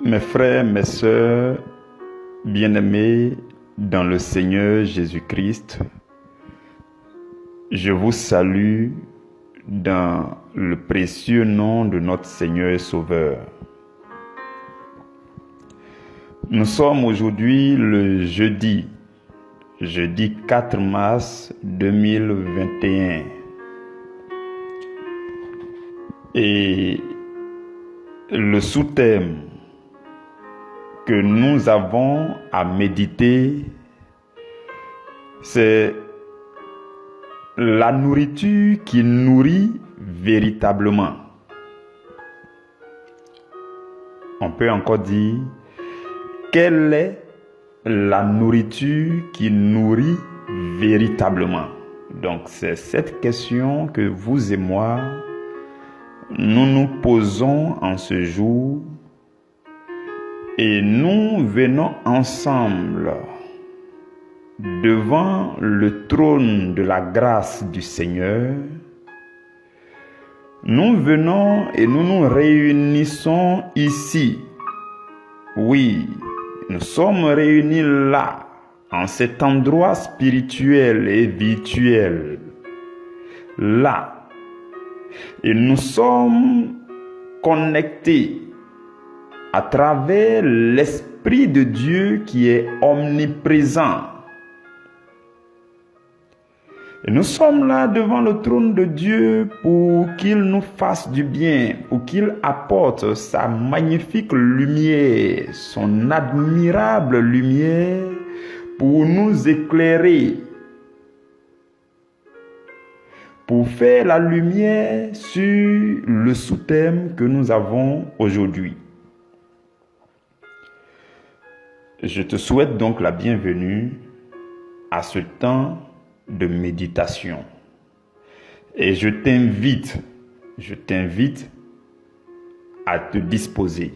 Mes frères, mes sœurs, bien-aimés dans le Seigneur Jésus-Christ, je vous salue dans le précieux nom de notre Seigneur et Sauveur. Nous sommes aujourd'hui le jeudi 4 mars 2021. Et le sous-thème que nous avons à méditer, c'est la nourriture qui nourrit véritablement. On peut encore dire, quelle est la nourriture qui nourrit véritablement? Donc c'est cette question que vous et moi, nous nous posons en ce jour. Et nous venons ensemble devant le trône de la grâce du Seigneur. Nous venons et nous nous réunissons ici. Oui, nous sommes réunis là, en cet endroit spirituel et virtuel. Là. Et nous sommes connectés à travers l'Esprit de Dieu qui est omniprésent. Et nous sommes là devant le trône de Dieu pour qu'il nous fasse du bien, pour qu'il apporte sa magnifique lumière, son admirable lumière, pour nous éclairer, pour faire la lumière sur le sous-thème que nous avons aujourd'hui. Je te souhaite donc la bienvenue à ce temps de méditation. Et je t'invite à te disposer.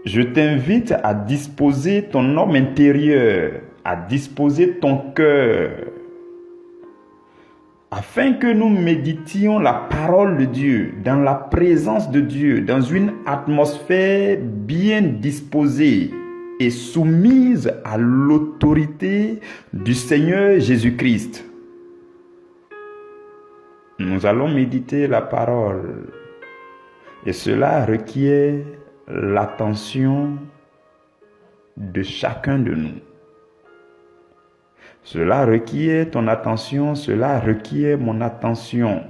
Je t'invite à disposer ton homme intérieur, à disposer ton cœur, afin que nous méditions la parole de Dieu, dans la présence de Dieu, dans une atmosphère bien disposée et soumise à l'autorité du Seigneur Jésus-Christ. Nous allons méditer la parole et cela requiert l'attention de chacun de nous. Cela requiert ton attention, cela requiert mon attention.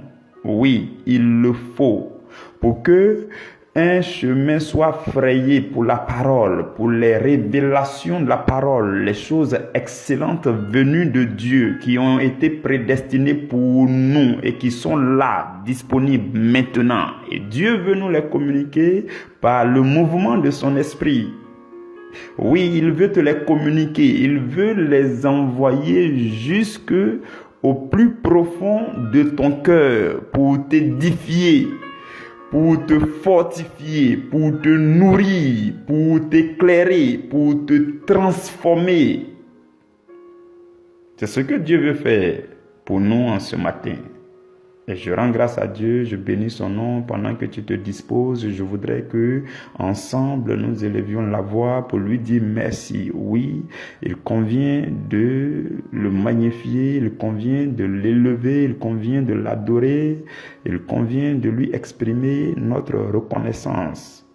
Oui, il le faut pour que un chemin soit frayé pour la parole, pour les révélations de la parole, les choses excellentes venues de Dieu qui ont été prédestinées pour nous et qui sont là, disponibles maintenant. Et Dieu veut nous les communiquer par le mouvement de son esprit. Oui, il veut te les communiquer, il veut les envoyer jusque au plus profond de ton cœur pour t'édifier, pour te fortifier, pour te nourrir, pour t'éclairer, pour te transformer. C'est ce que Dieu veut faire pour nous en ce matin. Et je rends grâce à Dieu, je bénis son nom. Pendant que tu te disposes, je voudrais que ensemble nous élevions la voix pour lui dire merci. Oui, il convient de le magnifier, il convient de l'élever, il convient de l'adorer, il convient de lui exprimer notre reconnaissance.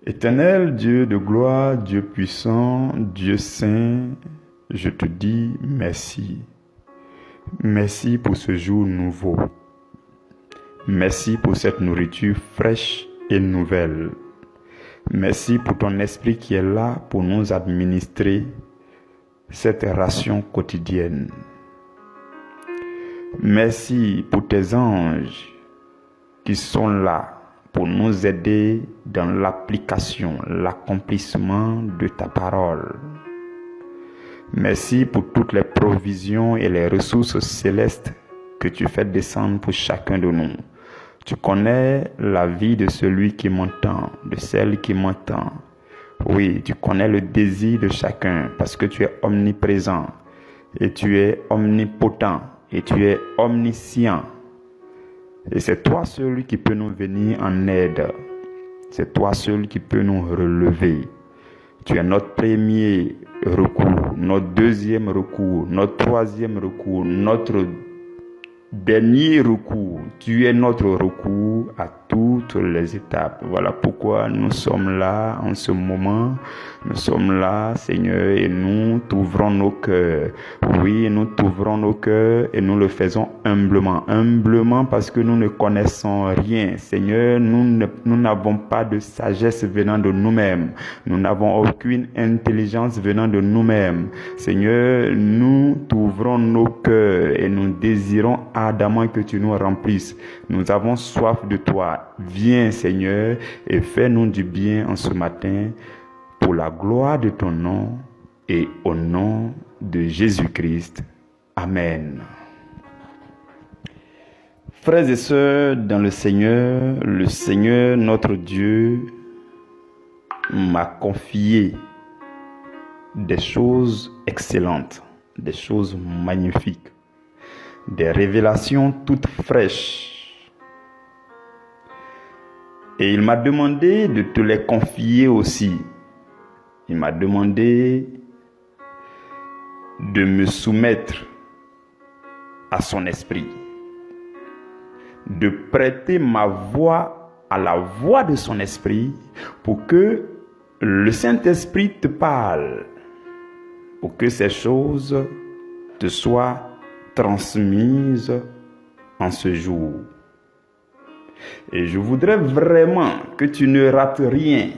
Éternel Dieu de gloire, Dieu puissant, Dieu saint, je te dis merci. Merci pour ce jour nouveau. Merci pour cette nourriture fraîche et nouvelle. Merci pour ton esprit qui est là pour nous administrer cette ration quotidienne. Merci pour tes anges qui sont là pour nous aider dans l'application, l'accomplissement de ta parole. Merci pour toutes les provisions et les ressources célestes que tu fais descendre pour chacun de nous. Tu connais la vie de celui qui m'entend, de celle qui m'entend. Oui, tu connais le désir de chacun parce que tu es omniprésent et tu es omnipotent et tu es omniscient. Et c'est toi seul qui peux nous venir en aide. C'est toi seul qui peux nous relever. Tu es notre premier recours, notre deuxième recours, notre troisième recours, notre dernier recours. Tu es notre recours à toutes les étapes. Voilà pourquoi nous sommes là en ce moment. Nous sommes là, Seigneur, et nous t'ouvrons nos cœurs. Oui, nous t'ouvrons nos cœurs et nous le faisons humblement. Humblement parce que nous ne connaissons rien. Seigneur, nous n'avons pas de sagesse venant de nous-mêmes. Nous n'avons aucune intelligence venant de nous-mêmes. Seigneur, nous t'ouvrons nos cœurs et nous désirons ardemment que tu nous remplisses. Nous avons soif de toi. Viens, Seigneur, et fais-nous du bien en ce matin pour la gloire de ton nom et au nom de Jésus-Christ. Amen. Frères et sœurs dans le Seigneur notre Dieu m'a confié des choses excellentes, des choses magnifiques, des révélations toutes fraîches. Et il m'a demandé de te les confier aussi. Il m'a demandé de me soumettre à son esprit, de prêter ma voix à la voix de son esprit pour que le Saint-Esprit te parle, pour que ces choses te soient transmises en ce jour. Et je voudrais vraiment que tu ne rates rien.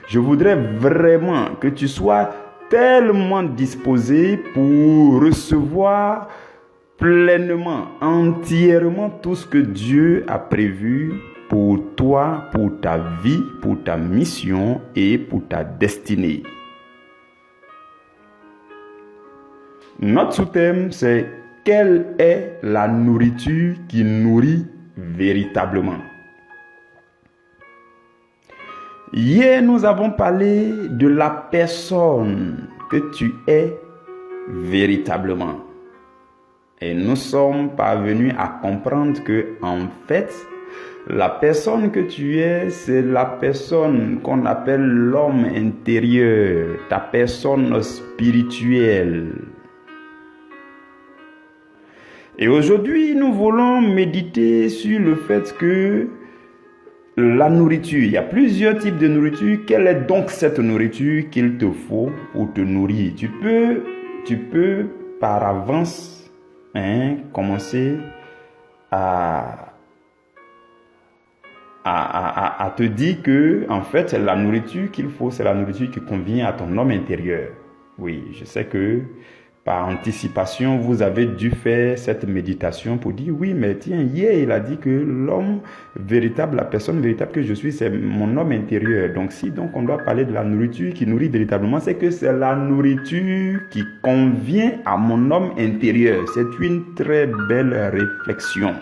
Je voudrais vraiment que tu sois tellement disposé pour recevoir pleinement, entièrement tout ce que Dieu a prévu pour toi, pour ta vie, pour ta mission et pour ta destinée. Notre sous-thème, c'est « Quelle est la nourriture qui nourrit véritablement ?» Hier, nous avons parlé de la personne que tu es véritablement. Et nous sommes parvenus à comprendre que, en fait, la personne que tu es, c'est la personne qu'on appelle l'homme intérieur, ta personne spirituelle. Et aujourd'hui, nous voulons méditer sur le fait que la nourriture, il y a plusieurs types de nourriture. Quelle est donc cette nourriture qu'il te faut pour te nourrir? Tu peux par avance commencer à te dire que, en fait, la nourriture qu'il faut, c'est la nourriture qui convient à ton homme intérieur. Oui, je sais que par anticipation, vous avez dû faire cette méditation pour dire, oui, mais tiens, hier, il a dit que l'homme véritable, la personne véritable que je suis, c'est mon homme intérieur. Donc, si donc on doit parler de la nourriture qui nourrit véritablement, c'est que c'est la nourriture qui convient à mon homme intérieur. C'est une très belle réflexion.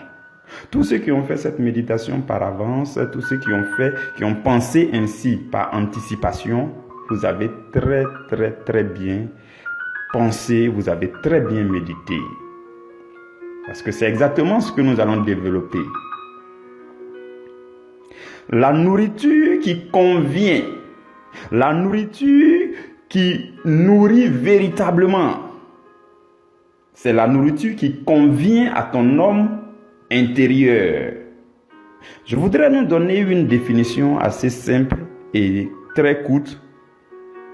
Tous ceux qui ont fait cette méditation par avance, tous ceux qui ont pensé ainsi par anticipation, vous avez très, très, très bien pensé, vous avez très bien médité. Parce que c'est exactement ce que nous allons développer. La nourriture qui convient, la nourriture qui nourrit véritablement, c'est la nourriture qui convient à ton homme intérieur. Je voudrais nous donner une définition assez simple et très courte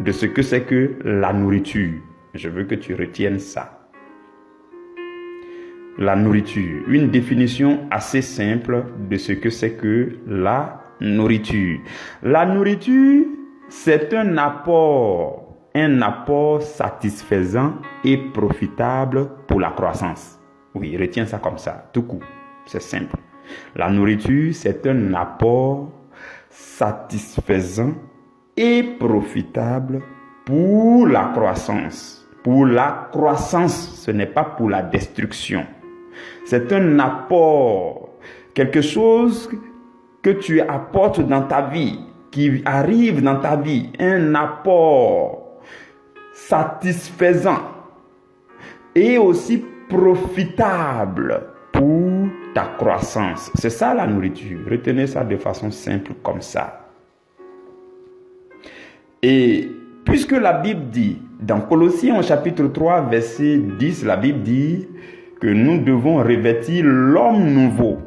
de ce que c'est que la nourriture. Je veux que tu retiennes ça. La nourriture. Une définition assez simple de ce que c'est que la nourriture. La nourriture, c'est un apport satisfaisant et profitable pour la croissance. Oui, retiens ça comme ça, tout court. C'est simple. La nourriture, c'est un apport satisfaisant et profitable pour la croissance. Pour la croissance, ce n'est pas pour la destruction. C'est un apport, quelque chose que tu apportes dans ta vie, qui arrive dans ta vie, un apport satisfaisant et aussi profitable pour ta croissance. C'est ça la nourriture. Retenez ça de façon simple comme ça. Et puisque la Bible dit, dans Colossiens au chapitre 3, verset 10, la Bible dit que nous devons revêtir l'homme nouveau.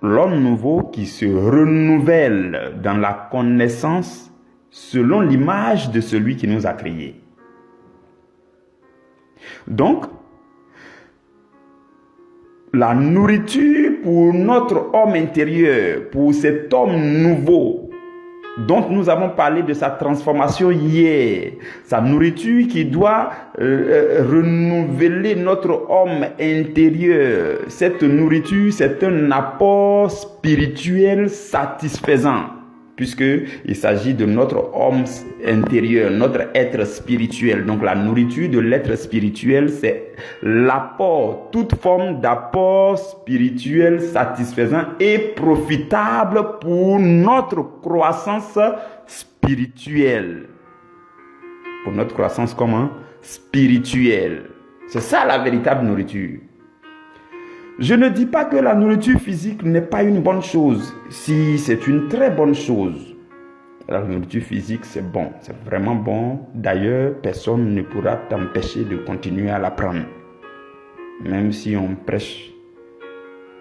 L'homme nouveau qui se renouvelle dans la connaissance selon l'image de celui qui nous a créés. Donc, la nourriture pour notre homme intérieur, pour cet homme nouveau, dont nous avons parlé de sa transformation hier, sa nourriture qui doit renouveler notre homme intérieur. Cette nourriture, c'est un apport spirituel satisfaisant, puisqu'il s'agit de notre homme intérieur, notre être spirituel. Donc la nourriture de l'être spirituel, c'est l'apport, toute forme d'apport spirituel satisfaisant et profitable pour notre croissance spirituelle. Pour notre croissance comment? Spirituelle. C'est ça la véritable nourriture. Je ne dis pas que la nourriture physique n'est pas une bonne chose. Si, c'est une très bonne chose. La nourriture physique, c'est bon. C'est vraiment bon. D'ailleurs, personne ne pourra t'empêcher de continuer à la prendre. Même si on prêche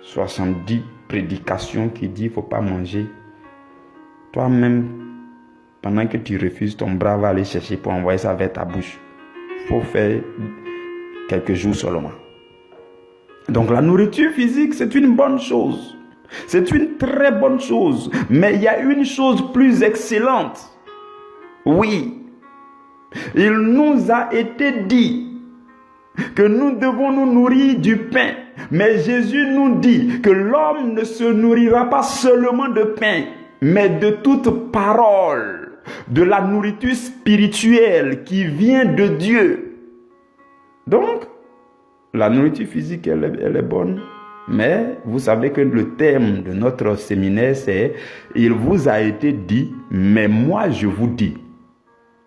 70 prédications qui disent qu'il ne faut pas manger. Toi-même, pendant que tu refuses, ton bras va aller chercher pour envoyer ça vers ta bouche. Il faut faire quelques jours seulement. Donc la nourriture physique, c'est une bonne chose. C'est une très bonne chose. Mais il y a une chose plus excellente. Oui. Il nous a été dit que nous devons nous nourrir du pain. Mais Jésus nous dit que l'homme ne se nourrira pas seulement de pain, mais de toute parole, de la nourriture spirituelle qui vient de Dieu. Donc, la nourriture physique, elle est bonne, mais vous savez que le thème de notre séminaire, c'est « Il vous a été dit, mais moi je vous dis ».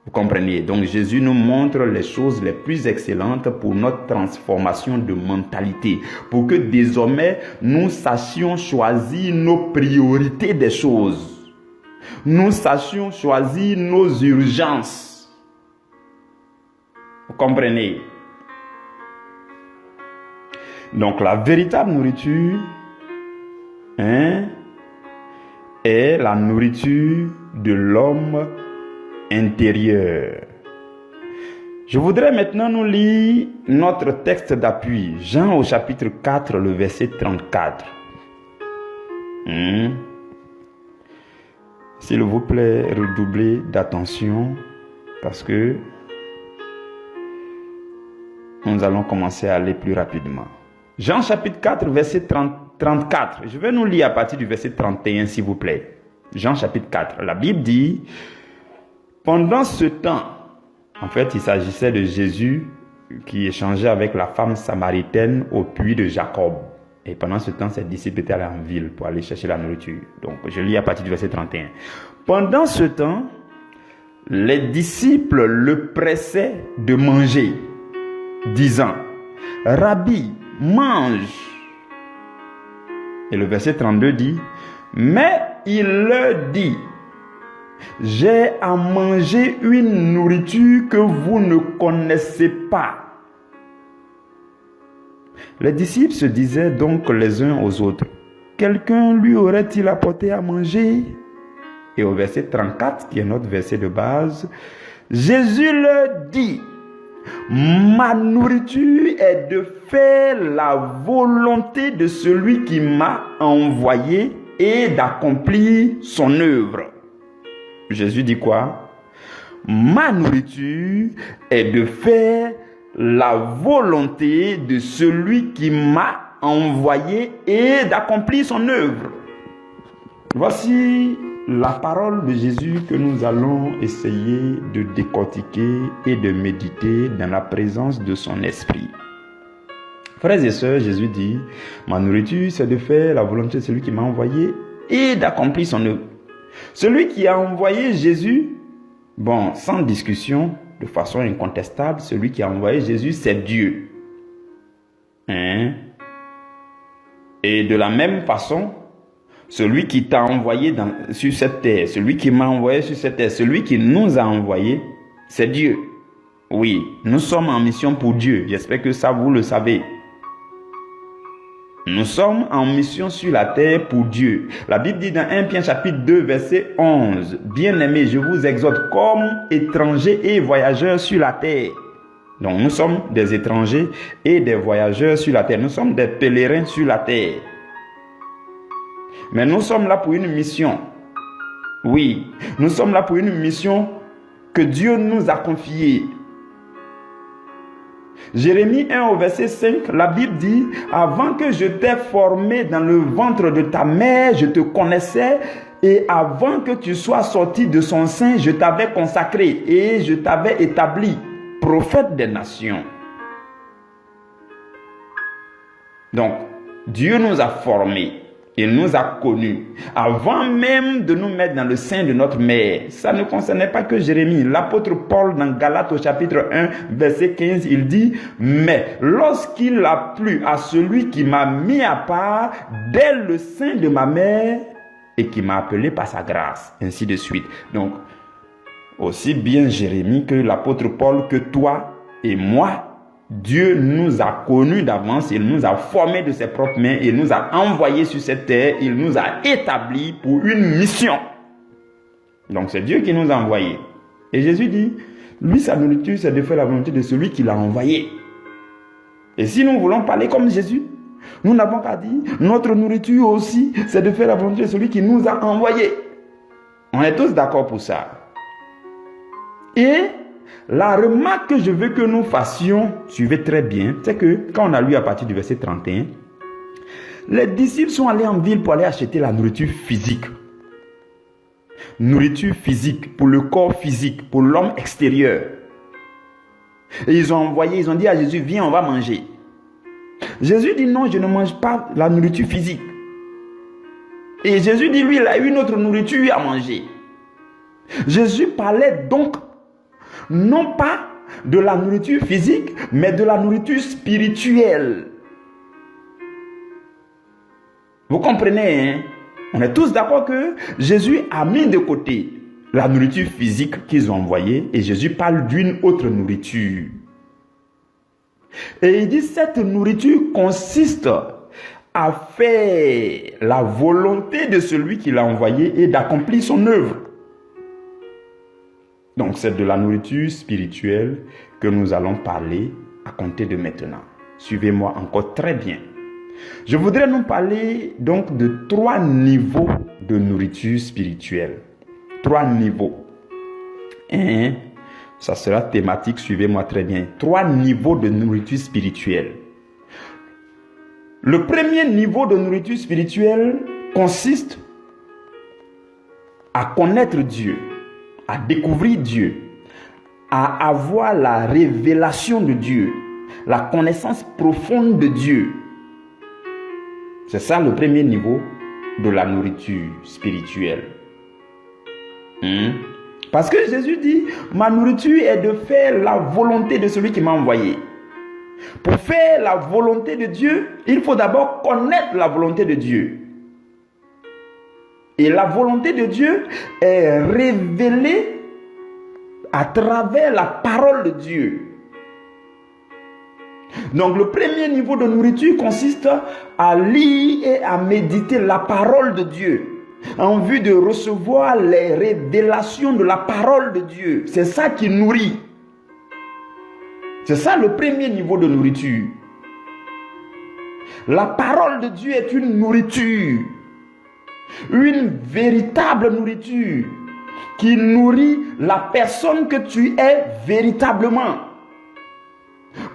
Vous comprenez? Donc Jésus nous montre les choses les plus excellentes pour notre transformation de mentalité, pour que désormais nous sachions choisir nos priorités des choses. Nous sachions choisir nos urgences. Vous comprenez? Donc la véritable nourriture est la nourriture de l'homme intérieur. Je voudrais maintenant nous lire notre texte d'appui, Jean au chapitre 4, le verset 34. S'il vous plaît, redoublez d'attention parce que nous allons commencer à aller plus rapidement. Jean chapitre 4, verset 34. Je vais nous lire à partir du verset 31, s'il vous plaît. Jean chapitre 4. La Bible dit, pendant ce temps, en fait, il s'agissait de Jésus qui échangeait avec la femme samaritaine au puits de Jacob. Et pendant ce temps, ses disciples étaient allés en ville pour aller chercher la nourriture. Donc, je lis à partir du verset 31. Pendant ce temps, les disciples le pressaient de manger, disant, Rabbi, mange. Et le verset 32 dit, mais il leur dit, j'ai à manger une nourriture que vous ne connaissez pas. Les disciples se disaient donc les uns aux autres, quelqu'un lui aurait-il apporté à manger? Et au verset 34, qui est notre verset de base, Jésus leur dit, ma nourriture est de faire la volonté de celui qui m'a envoyé et d'accomplir son œuvre. Jésus dit quoi? Ma nourriture est de faire la volonté de celui qui m'a envoyé et d'accomplir son œuvre. Voici la parole de Jésus que nous allons essayer de décortiquer et de méditer dans la présence de son esprit. Frères et sœurs, Jésus dit, ma nourriture c'est de faire la volonté de celui qui m'a envoyé et d'accomplir son œuvre. Celui qui a envoyé Jésus, bon, sans discussion, de façon incontestable, celui qui a envoyé Jésus, c'est Dieu. Et de la même façon, celui qui t'a envoyé sur cette terre, celui qui m'a envoyé sur cette terre, celui qui nous a envoyés, c'est Dieu. Oui, nous sommes en mission pour Dieu. J'espère que ça, vous le savez. Nous sommes en mission sur la terre pour Dieu. La Bible dit dans 1 Pierre chapitre 2, verset 11, « Bien-aimés, je vous exhorte comme étrangers et voyageurs sur la terre. » Donc nous sommes des étrangers et des voyageurs sur la terre. Nous sommes des pèlerins sur la terre. Mais nous sommes là pour une mission. Oui, nous sommes là pour une mission que Dieu nous a confiée. Jérémie 1 au verset 5, la Bible dit, « Avant que je t'ai formé dans le ventre de ta mère, je te connaissais, et avant que tu sois sorti de son sein, je t'avais consacré et je t'avais établi prophète des nations. » Donc, Dieu nous a formés. Il nous a connus avant même de nous mettre dans le sein de notre mère. Ça ne concernait pas que Jérémie. L'apôtre Paul dans Galates au chapitre 1 verset 15, il dit, « Mais lorsqu'il a plu à celui qui m'a mis à part dès le sein de ma mère et qui m'a appelé par sa grâce. » Ainsi de suite. Donc, aussi bien Jérémie que l'apôtre Paul que toi et moi, Dieu nous a connus d'avance, il nous a formés de ses propres mains, il nous a envoyés sur cette terre, il nous a établis pour une mission. Donc c'est Dieu qui nous a envoyés. Et Jésus dit, lui sa nourriture c'est de faire la volonté de celui qui l'a envoyé. Et si nous voulons parler comme Jésus, nous n'avons qu'à dire, notre nourriture aussi c'est de faire la volonté de celui qui nous a envoyés. On est tous d'accord pour ça. Et la remarque que je veux que nous fassions, suivez très bien, c'est que quand on a lu à partir du verset 31, les disciples sont allés en ville pour aller acheter la nourriture physique. Nourriture physique, pour le corps physique, pour l'homme extérieur. Et ils ont dit à Jésus, viens, on va manger. Jésus dit, non, je ne mange pas la nourriture physique. Et Jésus dit, lui, il a une autre nourriture à manger. Jésus parlait donc non pas de la nourriture physique, mais de la nourriture spirituelle. Vous comprenez, hein? On est tous d'accord que Jésus a mis de côté la nourriture physique qu'ils ont envoyée et Jésus parle d'une autre nourriture. Et il dit, cette nourriture consiste à faire la volonté de celui qui l'a envoyé et d'accomplir son œuvre. Donc c'est de la nourriture spirituelle que nous allons parler à compter de maintenant. Suivez-moi encore très bien. Je voudrais nous parler donc de 3 niveaux de nourriture spirituelle. 3 niveaux. Et ça sera thématique, suivez-moi très bien. 3 niveaux de nourriture spirituelle. Le premier niveau de nourriture spirituelle consiste à connaître Dieu, à découvrir Dieu, à avoir la révélation de Dieu, la connaissance profonde de Dieu. C'est ça le premier niveau de la nourriture spirituelle. Parce que Jésus dit, ma nourriture est de faire la volonté de celui qui m'a envoyé. Pour faire la volonté de Dieu, il faut d'abord connaître la volonté de Dieu. Et la volonté de Dieu est révélée à travers la parole de Dieu. Donc le premier niveau de nourriture consiste à lire et à méditer la parole de Dieu en vue de recevoir les révélations de la parole de Dieu. C'est ça qui nourrit. C'est ça le premier niveau de nourriture. La parole de Dieu est une nourriture. Une véritable nourriture qui nourrit la personne que tu es véritablement.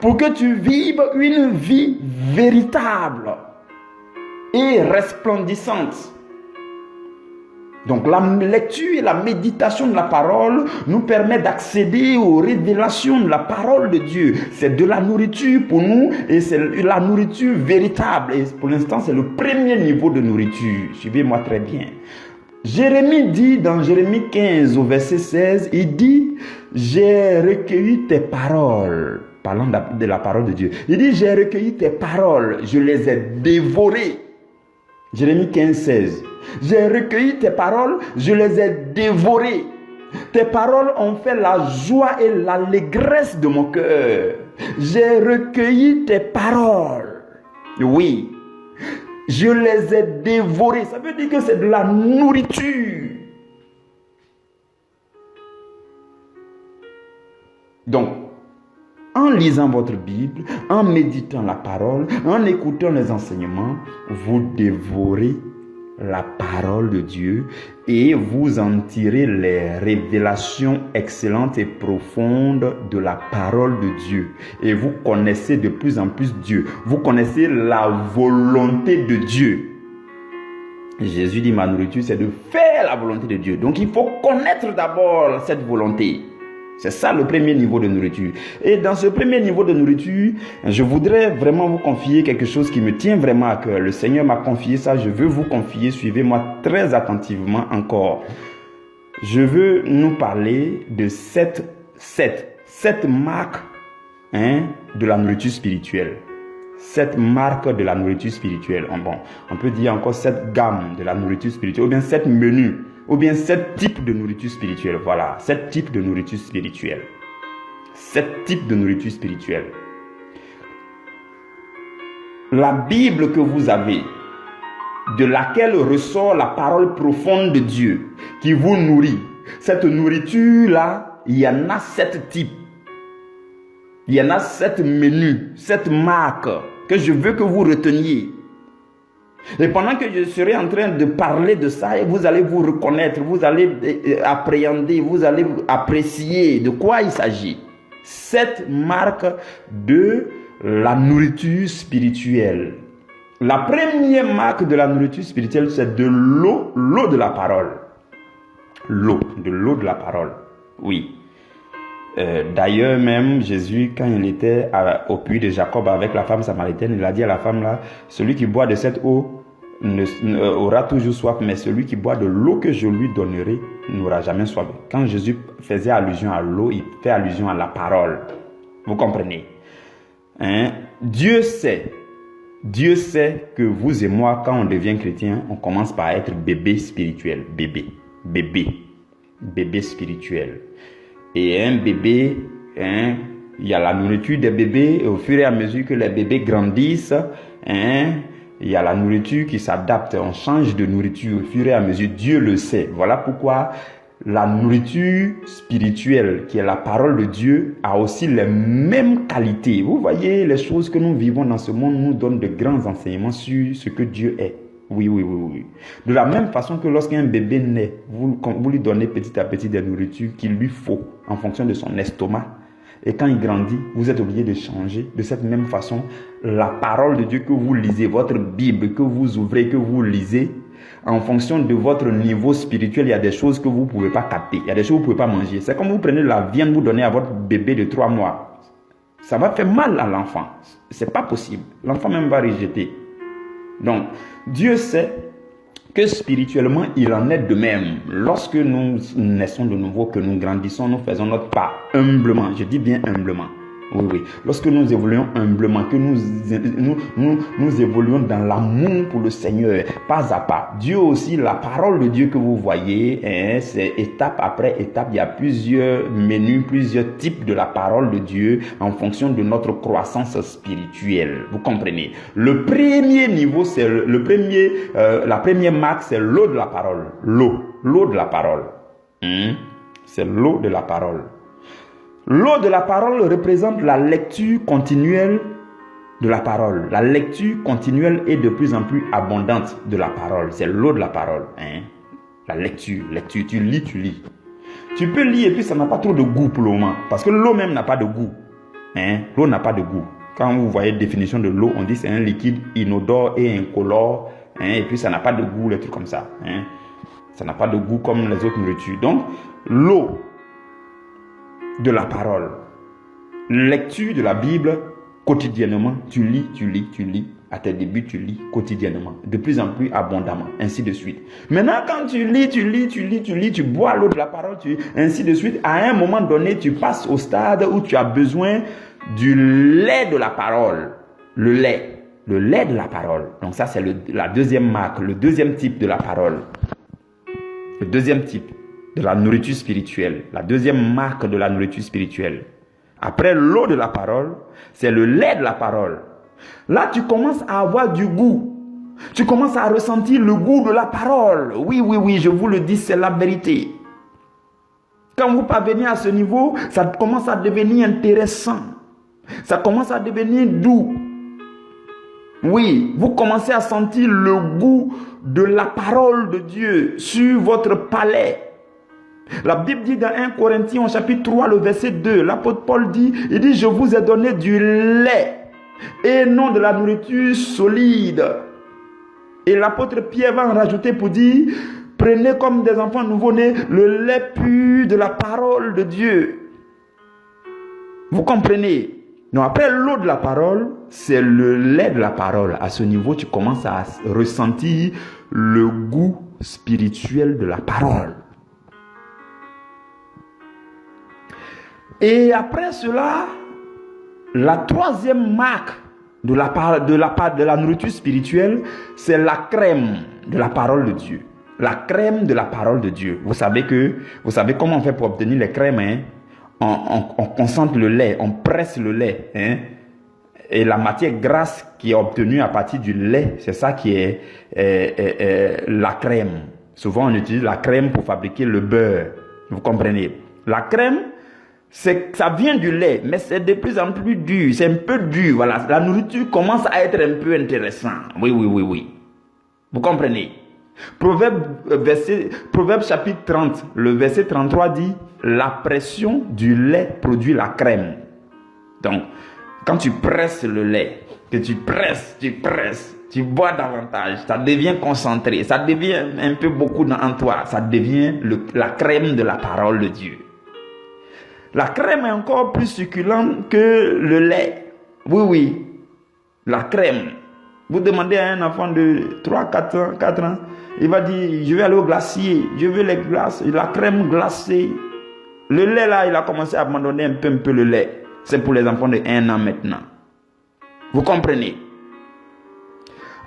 Pour que tu vives une vie véritable et resplendissante. Donc la lecture et la méditation de la parole nous permet d'accéder aux révélations de la parole de Dieu. C'est de la nourriture pour nous et c'est la nourriture véritable. Et pour l'instant, c'est le premier niveau de nourriture. Suivez-moi très bien. Jérémie dit dans Jérémie 15 au verset 16, il dit, j'ai recueilli tes paroles. Parlant de la parole de Dieu. Il dit, j'ai recueilli tes paroles, je les ai dévorées Jérémie 15, 16. J'ai recueilli tes paroles, je les ai dévorées. Tes paroles ont fait la joie et l'allégresse de mon cœur. J'ai recueilli tes paroles. Oui. Je les ai dévorées. Ça veut dire que c'est de la nourriture. Donc, en lisant votre Bible, en méditant la parole, en écoutant les enseignements, vous dévorez la parole de Dieu et vous en tirez les révélations excellentes et profondes de la parole de Dieu. Et vous connaissez de plus en plus Dieu. Vous connaissez la volonté de Dieu. Jésus dit, ma nourriture, c'est de faire la volonté de Dieu. Donc, il faut connaître d'abord cette volonté. C'est ça le premier niveau de nourriture. Et dans ce premier niveau de nourriture, je voudrais vraiment vous confier quelque chose qui me tient vraiment à cœur. Le Seigneur m'a confié ça, je veux vous confier. Suivez-moi très attentivement encore. Je veux nous parler de sept marques de la nourriture spirituelle. 7 marques de la nourriture spirituelle. Bon, on peut dire encore 7 gammes de la nourriture spirituelle, ou bien 7 menus, ou bien 7 types de nourriture spirituelle. Voilà, 7 types de nourriture spirituelle. 7 types de nourriture spirituelle. La Bible que vous avez, de laquelle ressort la parole profonde de Dieu, qui vous nourrit. Cette nourriture-là, il y en a 7 types. Il y en a 7 menus, 7 marques que je veux que vous reteniez. Et pendant que je serai en train de parler de ça, vous allez vous reconnaître, vous allez appréhender, vous allez apprécier de quoi il s'agit. 7 marques de la nourriture spirituelle. La première marque de la nourriture spirituelle, c'est de l'eau de la parole. L'eau de la parole. Oui. D'ailleurs même, Jésus, quand il était au puits de Jacob avec la femme samaritaine, il a dit à la femme là, celui qui boit de cette eau aura toujours soif, mais celui qui boit de l'eau que je lui donnerai n'aura jamais soif. Quand Jésus faisait allusion à l'eau, il fait allusion à la parole. Vous comprenez? Dieu sait que vous et moi, quand on devient chrétien, on commence par être bébé spirituel. Bébé spirituel. Et un bébé, il y a la nourriture des bébés, et au fur et à mesure que les bébés grandissent, il y a la nourriture qui s'adapte, on change de nourriture au fur et à mesure, Dieu le sait. Voilà pourquoi la nourriture spirituelle, qui est la parole de Dieu, a aussi les mêmes qualités. Vous voyez, les choses que nous vivons dans ce monde nous donnent de grands enseignements sur ce que Dieu est. Oui. De la même façon que lorsqu'un bébé naît, vous lui donnez petit à petit des nourritures qu'il lui faut en fonction de son estomac. Et quand il grandit, vous êtes obligé de changer. De cette même façon, la parole de Dieu que vous lisez, votre Bible que vous ouvrez, que vous lisez, en fonction de votre niveau spirituel, il y a des choses que vous ne pouvez pas capter. Il y a des choses que vous ne pouvez pas manger. C'est comme vous prenez la viande, vous donnez à votre bébé de 3 mois. Ça va faire mal à l'enfant. C'est pas possible. L'enfant même va rejeter. Donc, Dieu sait que spirituellement, il en est de même. Lorsque nous naissons de nouveau, que nous grandissons, nous faisons notre pas humblement. Je dis bien humblement. Oui. Lorsque nous évoluons humblement, que nous évoluons dans l'amour pour le Seigneur, pas à pas. Dieu aussi, la parole de Dieu que vous voyez, c'est étape après étape. Il y a plusieurs menus, plusieurs types de la parole de Dieu en fonction de notre croissance spirituelle. Vous comprenez? Le premier niveau, c'est la première marque, c'est l'eau de la parole. L'eau de la parole. C'est l'eau de la parole. L'eau de la parole représente la lecture continuelle de la parole. La lecture continuelle est de plus en plus abondante de la parole. C'est l'eau de la parole. La lecture. Tu lis. Tu peux lire et puis ça n'a pas trop de goût pour le moment. Parce que l'eau même n'a pas de goût. L'eau n'a pas de goût. Quand vous voyez la définition de l'eau, on dit c'est un liquide inodore et incolore. Et puis ça n'a pas de goût, les trucs comme ça. Ça n'a pas de goût comme les autres nourritures. Donc, l'eau de la parole. Lecture de la Bible quotidiennement. Tu lis. À tes débuts, tu lis quotidiennement. De plus en plus abondamment. Ainsi de suite. Maintenant, quand tu lis, tu bois l'eau de la parole, ainsi de suite. À un moment donné, tu passes au stade où tu as besoin du lait de la parole. Le lait. le lait de la parole. Donc ça, c'est la deuxième marque, le deuxième type de la parole. Le deuxième type de la nourriture spirituelle. La deuxième marque de la nourriture spirituelle. Après l'eau de la parole, c'est le lait de la parole. Là, tu commences à avoir du goût. Tu commences à ressentir le goût de la parole. Oui, oui, oui, je vous le dis, c'est la vérité. Quand vous parvenez à ce niveau, ça commence à devenir intéressant. Ça commence à devenir doux. Oui, vous commencez à sentir le goût de la parole de Dieu sur votre palais. La Bible dit dans 1 Corinthiens au chapitre 3, le verset 2, l'apôtre Paul dit, il dit, je vous ai donné du lait et non de la nourriture solide. Et l'apôtre Pierre va en rajouter pour dire, prenez comme des enfants nouveau-nés le lait pur de la parole de Dieu. Vous comprenez? Donc après l'eau de la parole, c'est le lait de la parole. À ce niveau, tu commences à ressentir le goût spirituel de la parole. Et après cela, la troisième marque de la nourriture spirituelle, c'est la crème de la parole de Dieu. La crème de la parole de Dieu. Vous savez comment on fait pour obtenir les crèmes, hein? On concentre le lait, on presse le lait, hein? Et la matière grasse qui est obtenue à partir du lait, c'est ça qui est la crème. Souvent on utilise la crème pour fabriquer le beurre. Vous comprenez? La crème, ça vient du lait, mais c'est de plus en plus dur, c'est un peu dur. Voilà, la nourriture commence à être un peu intéressante. Oui, oui, oui, oui. Vous comprenez? Proverbe chapitre 30, le verset 33 dit, la pression du lait produit la crème. Donc, quand tu presses le lait, que tu presses, tu bois davantage, ça devient concentré, ça devient un peu beaucoup en toi, ça devient la crème de la parole de Dieu. La crème est encore plus succulente que le lait. Oui, oui, la crème. Vous demandez à un enfant de 4 ans, il va dire, je vais aller au glacier, je veux les glaces, la crème glacée. Le lait là, il a commencé à abandonner un peu le lait. C'est pour les enfants de 1 an maintenant. Vous comprenez?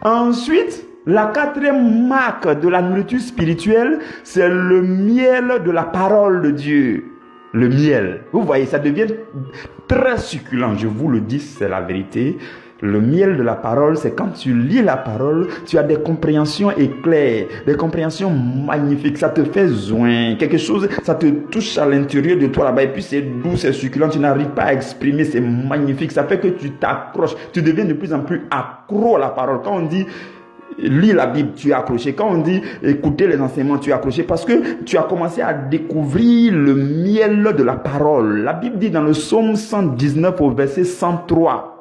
Ensuite, la quatrième marque de la nourriture spirituelle, c'est le miel de la parole de Dieu. Le miel. Vous voyez, ça devient très succulent. Je vous le dis, c'est la vérité. Le miel de la parole, c'est quand tu lis la parole, tu as des compréhensions éclairs, des compréhensions magnifiques. Ça te fait zoin, quelque chose, ça te touche à l'intérieur de toi là-bas. Et puis c'est doux, c'est succulent, tu n'arrives pas à exprimer, c'est magnifique. Ça fait que tu t'accroches, tu deviens de plus en plus accro à la parole. Quand on dit lis la Bible, tu es accroché. Quand on dit écoutez les enseignements, tu es accroché parce que tu as commencé à découvrir le miel de la parole. La Bible dit dans le psaume 119 au verset 103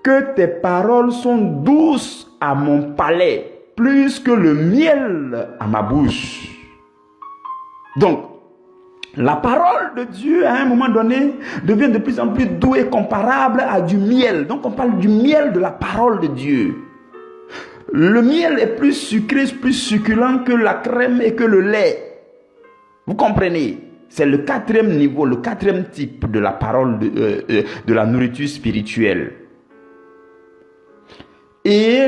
que tes paroles sont douces à mon palais, plus que le miel à ma bouche. Donc, la parole de Dieu, à un moment donné, devient de plus en plus douce et comparable à du miel. Donc, on parle du miel de la parole de Dieu. Le miel est plus sucré, plus succulent que la crème et que le lait. Vous comprenez? C'est le quatrième niveau, le quatrième type de la parole de la nourriture spirituelle. Et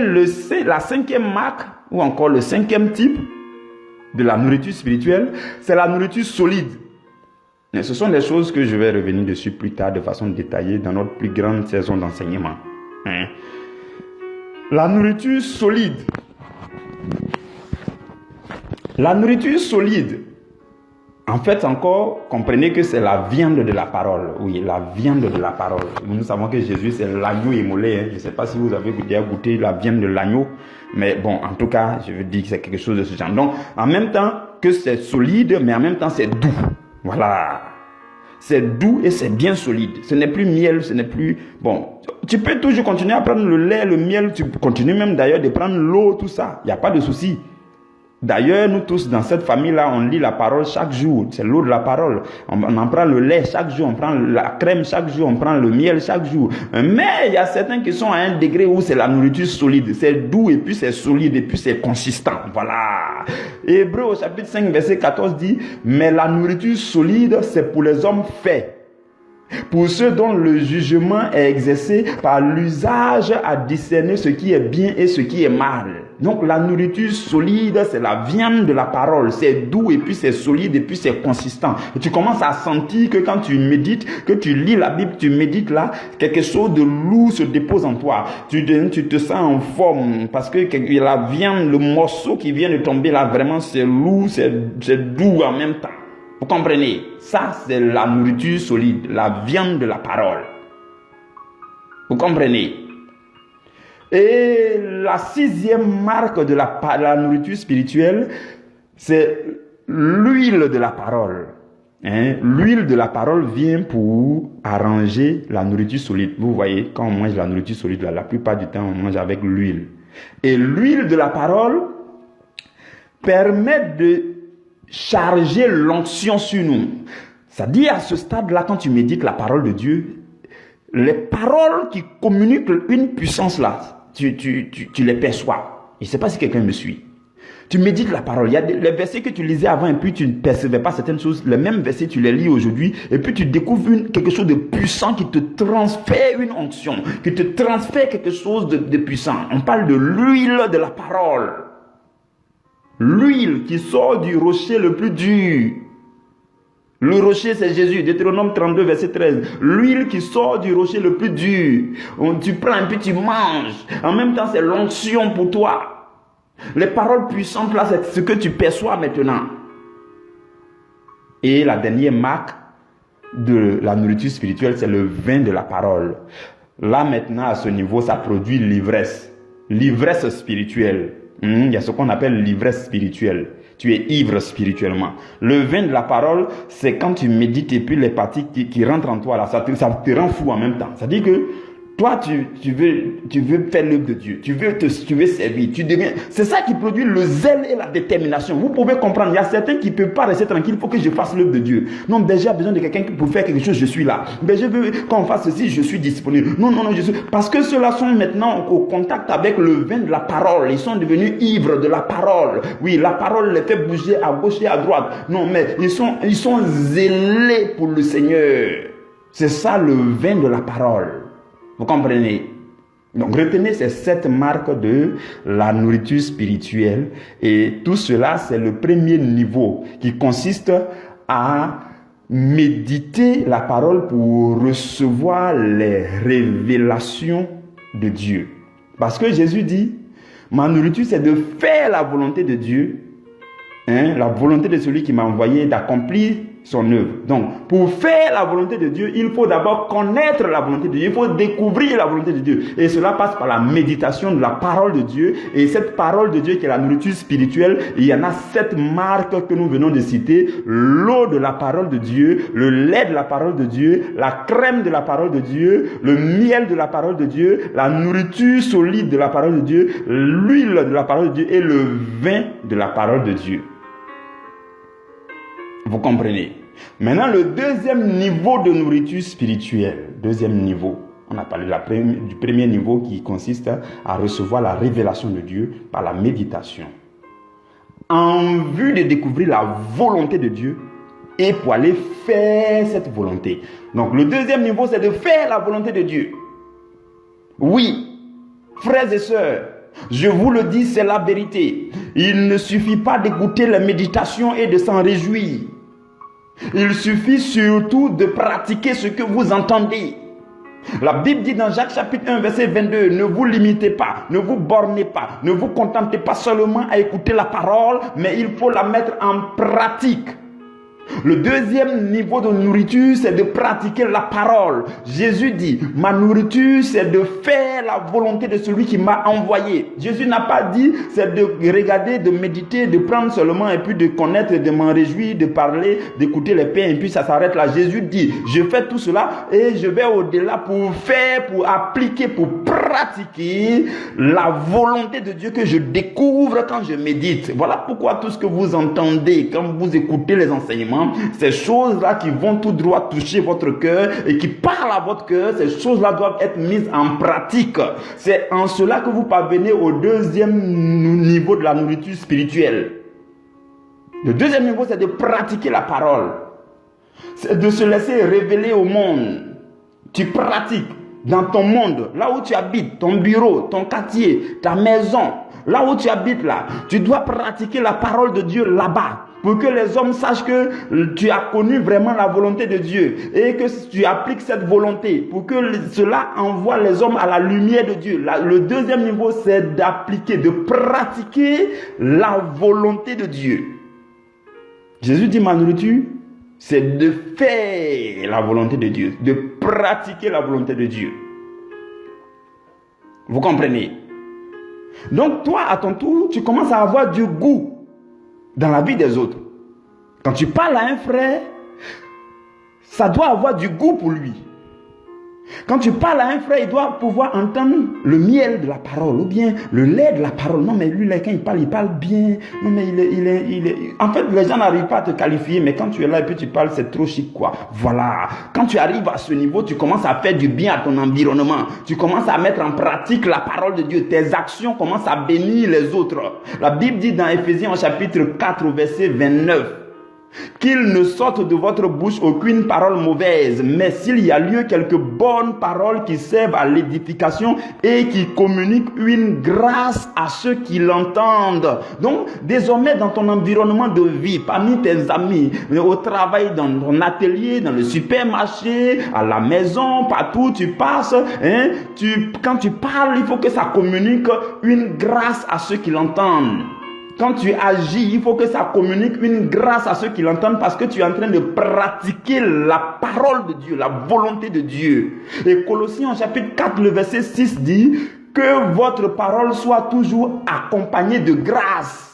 la cinquième marque, ou encore le cinquième type de la nourriture spirituelle, c'est la nourriture solide. Et ce sont des choses que je vais revenir dessus plus tard de façon détaillée dans notre plus grande saison d'enseignement. Hein? La nourriture solide. La nourriture solide. En fait, encore, comprenez que c'est la viande de la parole. Oui, la viande de la parole. Nous savons que Jésus, c'est l'agneau immolé. Hein. Je ne sais pas si vous avez déjà goûté la viande de l'agneau. Mais bon, en tout cas, je veux dire que c'est quelque chose de ce genre. Donc, en même temps que c'est solide, mais en même temps, c'est doux. Voilà. C'est doux et c'est bien solide. Ce n'est plus miel, ce n'est plus... Bon, tu peux toujours continuer à prendre le lait, le miel. Tu continues même d'ailleurs de prendre l'eau, tout ça. Il n'y a pas de souci. D'ailleurs, nous tous dans cette famille-là, on lit la parole chaque jour. C'est l'eau de la parole. On en prend le lait chaque jour, on prend la crème chaque jour, on prend le miel chaque jour. Mais il y a certains qui sont à un degré où c'est la nourriture solide. C'est doux et puis c'est solide et puis c'est consistant. Voilà. Hébreux au chapitre 5, verset 14 dit, mais la nourriture solide, c'est pour les hommes faits. Pour ceux dont le jugement est exercé par l'usage à discerner ce qui est bien et ce qui est mal. Donc la nourriture solide, c'est la viande de la parole. C'est doux et puis c'est solide et puis c'est consistant. Et tu commences à sentir que quand tu médites, que tu lis la Bible, tu médites là, quelque chose de lourd se dépose en toi. Tu te sens en forme parce que la viande, le morceau qui vient de tomber là, vraiment c'est lourd, c'est doux en même temps. Vous comprenez? Ça, c'est la nourriture solide, la viande de la parole. Vous comprenez? Et la 6e marque de la nourriture spirituelle, c'est l'huile de la parole. L'huile de la parole vient pour arranger la nourriture solide. Vous voyez, quand on mange la nourriture solide, la plupart du temps, on mange avec l'huile. Et l'huile de la parole permet de charger l'onction sur nous. C'est-à-dire, à ce stade-là, quand tu médites la parole de Dieu, les paroles qui communiquent une puissance là, tu les perçois. Je ne sais pas si quelqu'un me suit. Tu médites la parole. Il y a les versets que tu lisais avant et puis tu ne percevais pas certaines choses. Les mêmes versets, tu les lis aujourd'hui et puis tu découvres quelque chose de puissant qui te transfère une onction, qui te transfère quelque chose de puissant. On parle de l'huile de la parole. L'huile qui sort du rocher le plus dur. Le rocher, c'est Jésus. Deutéronome 32, verset 13. L'huile qui sort du rocher le plus dur. Tu prends et puis tu manges. En même temps, c'est l'onction pour toi. Les paroles puissantes, là, c'est ce que tu perçois maintenant. Et la dernière marque de la nourriture spirituelle, c'est le vin de la parole. Là, maintenant, à ce niveau, ça produit l'ivresse. L'ivresse spirituelle. Il y a ce qu'on appelle l'ivresse spirituelle. Tu es ivre spirituellement. Le vin de la parole, c'est quand tu médites et puis les parties qui rentrent en toi, là, ça te rend fou en même temps. C'est-à-dire que toi, tu veux faire l'œuvre de Dieu. Tu veux servir. C'est ça qui produit le zèle et la détermination. Vous pouvez comprendre. Il y a certains qui ne peuvent pas rester tranquilles. Il faut que je fasse l'œuvre de Dieu. Non, ben, j'ai besoin de quelqu'un qui peut faire quelque chose. Je suis là. Ben, je veux qu'on fasse ceci. Je suis disponible. Non, je suis... Parce que ceux-là sont maintenant au contact avec le vin de la parole. Ils sont devenus ivres de la parole. Oui, la parole les fait bouger à gauche et à droite. Non, mais ils sont zélés pour le Seigneur. C'est ça le vin de la parole. Vous comprenez? Donc retenez ces 7 marques de la nourriture spirituelle. Et tout cela, c'est le premier niveau qui consiste à méditer la parole pour recevoir les révélations de Dieu. Parce que Jésus dit, ma nourriture, c'est de faire la volonté de Dieu, la volonté de celui qui m'a envoyé d'accomplir son œuvre. Donc, pour faire la volonté de Dieu, il faut d'abord connaître la volonté de Dieu. Il faut découvrir la volonté de Dieu. Et cela passe par la méditation de la parole de Dieu. Et cette parole de Dieu qui est la nourriture spirituelle, il y en a 7 marques que nous venons de citer. L'eau de la parole de Dieu, le lait de la parole de Dieu, la crème de la parole de Dieu, le miel de la parole de Dieu, la nourriture solide de la parole de Dieu, l'huile de la parole de Dieu et le vin de la parole de Dieu. Vous comprenez? Maintenant, le deuxième niveau de nourriture spirituelle. Deuxième niveau. On a parlé du premier niveau qui consiste à recevoir la révélation de Dieu par la méditation. En vue de découvrir la volonté de Dieu et pour aller faire cette volonté. Donc, le deuxième niveau, c'est de faire la volonté de Dieu. Oui, frères et sœurs, je vous le dis, c'est la vérité. Il ne suffit pas d'écouter la méditation et de s'en réjouir. Il suffit surtout de pratiquer ce que vous entendez. La Bible dit dans Jacques chapitre 1 verset 22, ne vous limitez pas, ne vous bornez pas, ne vous contentez pas seulement à écouter la parole, mais il faut la mettre en pratique. Le deuxième niveau de nourriture, c'est de pratiquer la parole. Jésus dit, ma nourriture, c'est de faire la volonté de celui qui m'a envoyé. Jésus n'a pas dit, c'est de regarder, de méditer, de prendre seulement et puis de connaître, de m'en réjouir, de parler, d'écouter les pains et puis ça s'arrête là. Jésus dit, je fais tout cela et je vais au-delà pour faire, pour appliquer, pour pratiquer la volonté de Dieu que je découvre quand je médite. Voilà pourquoi tout ce que vous entendez quand vous écoutez les enseignements, ces choses-là qui vont tout droit toucher votre cœur et qui parlent à votre cœur, ces choses-là doivent être mises en pratique. C'est en cela que vous parvenez au deuxième niveau de la nourriture spirituelle. Le deuxième niveau, c'est de pratiquer la parole. C'est de se laisser révéler au monde. Tu pratiques dans ton monde, là où tu habites, ton bureau, ton quartier, ta maison, là où tu habites là. Tu dois pratiquer la parole de Dieu là-bas. Pour que les hommes sachent que tu as connu vraiment la volonté de Dieu et que tu appliques cette volonté, pour que cela envoie les hommes à la lumière de Dieu. Le deuxième niveau, c'est d'appliquer, de pratiquer la volonté de Dieu. Jésus dit, ma nourriture, c'est de faire la volonté de Dieu, de pratiquer la volonté de Dieu. Vous comprenez? Donc toi, à ton tour, tu commences à avoir du goût dans la vie des autres. Quand tu parles à un frère, ça doit avoir du goût pour lui. Quand tu parles à un frère, il doit pouvoir entendre le miel de la parole ou bien le lait de la parole. Non mais lui, là, quand il parle bien. Non mais il est... En fait, les gens n'arrivent pas à te qualifier, mais quand tu es là et puis tu parles, c'est trop chic quoi. Voilà. Quand tu arrives à ce niveau, tu commences à faire du bien à ton environnement. Tu commences à mettre en pratique la parole de Dieu. Tes actions commencent à bénir les autres. La Bible dit dans Éphésiens chapitre 4, verset 29, qu'il ne sorte de votre bouche aucune parole mauvaise, mais s'il y a lieu quelques bonnes paroles qui servent à l'édification et qui communiquent une grâce à ceux qui l'entendent. Donc, désormais, dans ton environnement de vie, parmi tes amis, au travail, dans ton atelier, dans le supermarché, à la maison, partout où tu passes, hein, quand tu parles, il faut que ça communique une grâce à ceux qui l'entendent. Quand tu agis, il faut que ça communique une grâce à ceux qui l'entendent parce que tu es en train de pratiquer la parole de Dieu, la volonté de Dieu. Et Colossiens chapitre 4, le verset 6 dit que votre parole soit toujours accompagnée de grâce,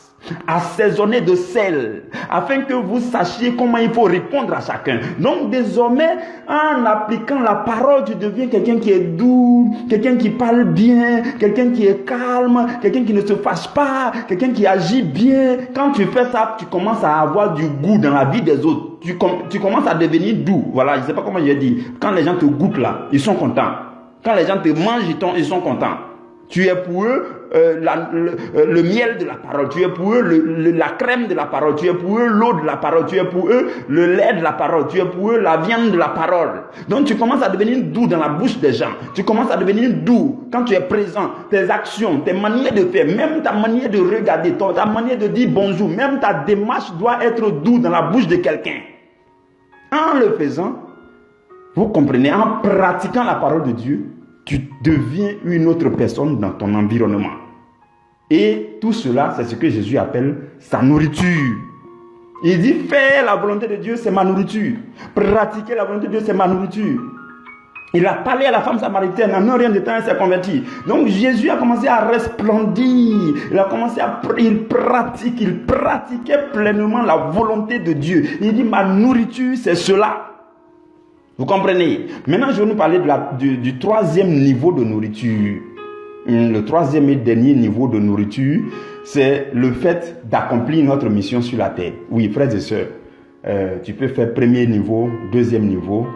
assaisonnée de sel, afin que vous sachiez comment il faut répondre à chacun. Donc désormais, en appliquant la parole, tu deviens quelqu'un qui est doux, quelqu'un qui parle bien, quelqu'un qui est calme, quelqu'un qui ne se fâche pas, quelqu'un qui agit bien. Quand tu fais ça, tu commences à avoir du goût dans la vie des autres. Tu commences à devenir doux. Voilà, je ne sais pas comment je dis. Quand les gens te goûtent là, ils sont contents. Quand les gens te mangent, ils sont contents. Tu es pour eux le miel de la parole, tu es pour eux la crème de la parole, tu es pour eux l'eau de la parole, tu es pour eux le lait de la parole, tu es pour eux la viande de la parole. Donc tu commences à devenir doux dans la bouche des gens, tu commences à devenir doux quand tu es présent, tes actions, tes manières de faire, même ta manière de regarder, ta manière de dire bonjour, même ta démarche doit être doux dans la bouche de quelqu'un. En le faisant, vous comprenez, en pratiquant la parole de Dieu, tu deviens une autre personne dans ton environnement. Et tout cela, c'est ce que Jésus appelle sa nourriture. Il dit, faire la volonté de Dieu, c'est ma nourriture. Pratiquer la volonté de Dieu, c'est ma nourriture. Il a parlé à la femme samaritaine, en un rien de temps, elle s'est convertie. Donc Jésus a commencé à resplendir. Il pratiquait pleinement la volonté de Dieu. Il dit, ma nourriture, c'est cela. Vous comprenez? Maintenant, je vais nous parler du troisième niveau de nourriture. Le troisième et dernier niveau de nourriture, c'est le fait d'accomplir notre mission sur la terre. Oui, frères et sœurs, tu peux faire premier niveau, deuxième niveau,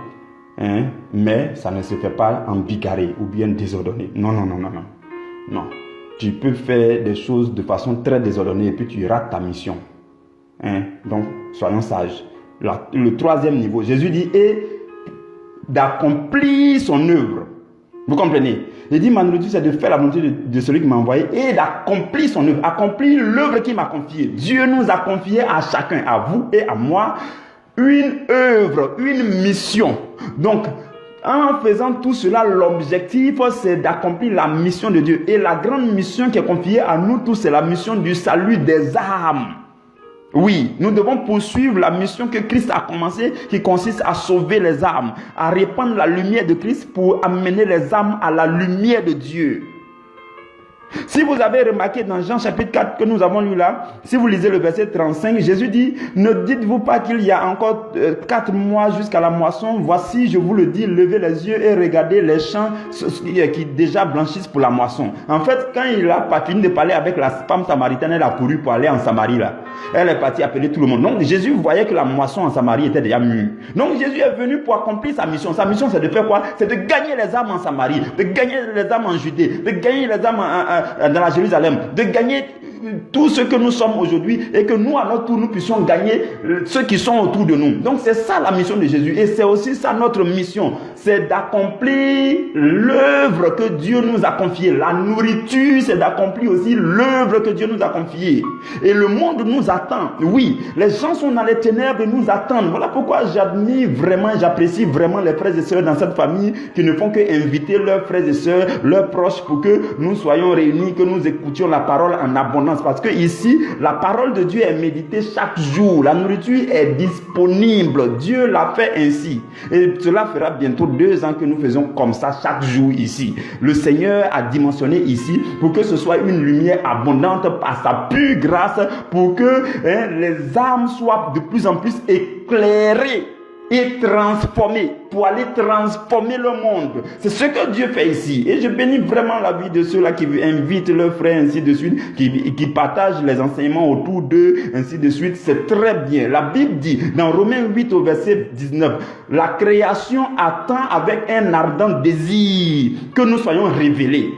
hein, mais ça ne se fait pas en bigarré ou bien désordonné. Non. Non. Tu peux faire des choses de façon très désordonnée et puis tu rates ta mission. Hein? Donc, soyons sages. Le troisième niveau, Jésus dit, d'accomplir son œuvre. Vous comprenez? Il dit, ma nourriture, c'est de faire la volonté de celui qui m'a envoyé et d'accomplir son œuvre, accomplir l'œuvre qu'il m'a confiée. Dieu nous a confié à chacun, à vous et à moi, une œuvre, une mission. Donc, en faisant tout cela, l'objectif, c'est d'accomplir la mission de Dieu. Et la grande mission qui est confiée à nous tous, c'est la mission du salut des âmes. Oui, nous devons poursuivre la mission que Christ a commencé, qui consiste à sauver les âmes, à répandre la lumière de Christ pour amener les âmes à la lumière de Dieu. Si vous avez remarqué dans Jean chapitre 4 que nous avons lu là, si vous lisez le verset 35, Jésus dit, ne dites-vous pas qu'il y a encore 4 mois jusqu'à la moisson, voici, je vous le dis, levez les yeux et regardez les champs qui déjà blanchissent pour la moisson. En fait, quand il a pas fini de parler avec la femme samaritaine, elle a couru pour aller en Samarie là. Elle est partie appeler tout le monde. Donc Jésus voyait que la moisson en Samarie était déjà mûre. Donc Jésus est venu pour accomplir sa mission. Sa mission, c'est de faire quoi? C'est de gagner les âmes en Samarie, de gagner les âmes en Judée, de gagner les âmes dans la Jérusalem, de gagner tout ce que nous sommes aujourd'hui et que nous, à notre tour, nous puissions gagner ceux qui sont autour de nous. Donc, c'est ça la mission de Jésus et c'est aussi ça notre mission. C'est d'accomplir l'œuvre que Dieu nous a confiée. La nourriture, c'est d'accomplir aussi l'œuvre que Dieu nous a confiée. Et le monde nous attend. Oui, les gens sont dans les ténèbres et nous attendent. Voilà pourquoi j'admire vraiment, j'apprécie vraiment les frères et sœurs dans cette famille qui ne font que inviter leurs frères et sœurs, leurs proches pour que nous soyons réunis, que nous écoutions la parole en abondance. Parce que ici, la parole de Dieu est méditée chaque jour. La nourriture est disponible. Dieu l'a fait ainsi. Et cela fera bientôt 2 ans que nous faisons comme ça chaque jour ici. Le Seigneur a dimensionné ici pour que ce soit une lumière abondante par sa pure grâce, pour que les âmes soient de plus en plus éclairées et transformées, pour aller transformer le monde. C'est ce que Dieu fait ici. Et je bénis vraiment la vie de ceux-là qui invitent leurs frères, ainsi de suite, qui partagent les enseignements autour d'eux, ainsi de suite. C'est très bien. La Bible dit, dans Romains 8 au verset 19, la création attend avec un ardent désir que nous soyons révélés.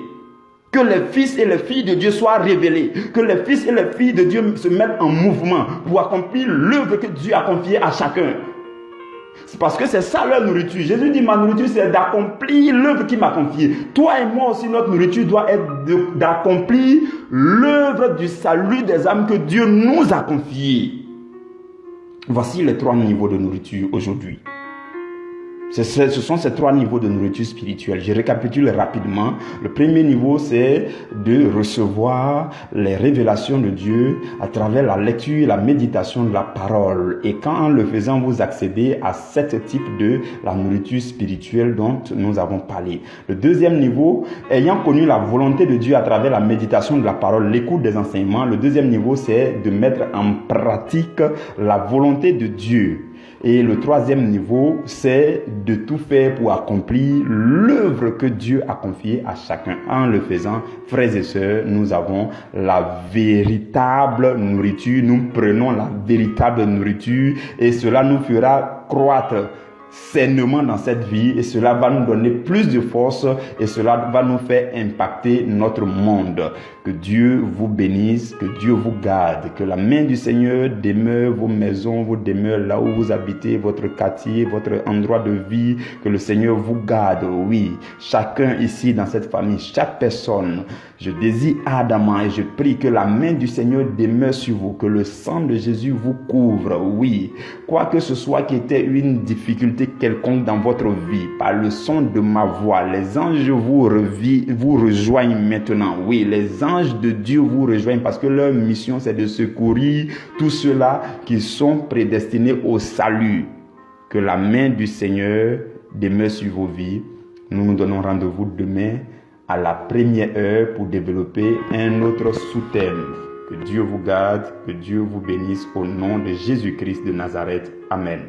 Que les fils et les filles de Dieu soient révélés. Que les fils et les filles de Dieu se mettent en mouvement pour accomplir l'œuvre que Dieu a confiée à chacun. C'est parce que c'est ça leur nourriture. Jésus dit, ma nourriture, c'est d'accomplir l'œuvre qu'il m'a confiée. Toi et moi aussi, notre nourriture doit être d'accomplir l'œuvre du salut des âmes que Dieu nous a confiée. Voici les 3 niveaux de nourriture aujourd'hui. Ce sont ces 3 niveaux de nourriture spirituelle. Je récapitule rapidement. Le premier niveau, c'est de recevoir les révélations de Dieu à travers la lecture et la méditation de la parole. Et quand en le faisant, vous accédez à 7 types de la nourriture spirituelle dont nous avons parlé. Le deuxième niveau, ayant connu la volonté de Dieu à travers la méditation de la parole, l'écoute des enseignements. Le deuxième niveau, c'est de mettre en pratique la volonté de Dieu. Et le troisième niveau, c'est de tout faire pour accomplir l'œuvre que Dieu a confiée à chacun. En le faisant, frères et sœurs, nous avons la véritable nourriture. Nous prenons la véritable nourriture et cela nous fera croître sainement dans cette vie et cela va nous donner plus de force et cela va nous faire impacter notre monde. Que Dieu vous bénisse, que Dieu vous garde, que la main du Seigneur demeure vos maisons, vous demeure là où vous habitez, votre quartier, votre endroit de vie, que le Seigneur vous garde. Oui, chacun ici dans cette famille, chaque personne, je désire ardemment et je prie que la main du Seigneur demeure sur vous, que le sang de Jésus vous couvre. Oui, quoi que ce soit qui était une difficulté quelconque dans votre vie, par le son de ma voix, les anges vous rejoignent maintenant. Oui, les anges de Dieu vous rejoignent parce que leur mission c'est de secourir tous ceux-là qui sont prédestinés au salut. Que la main du Seigneur demeure sur vos vies. Nous nous donnons rendez-vous demain à la première heure pour développer un autre sous-thème. Que Dieu vous garde, que Dieu vous bénisse au nom de Jésus-Christ de Nazareth. Amen.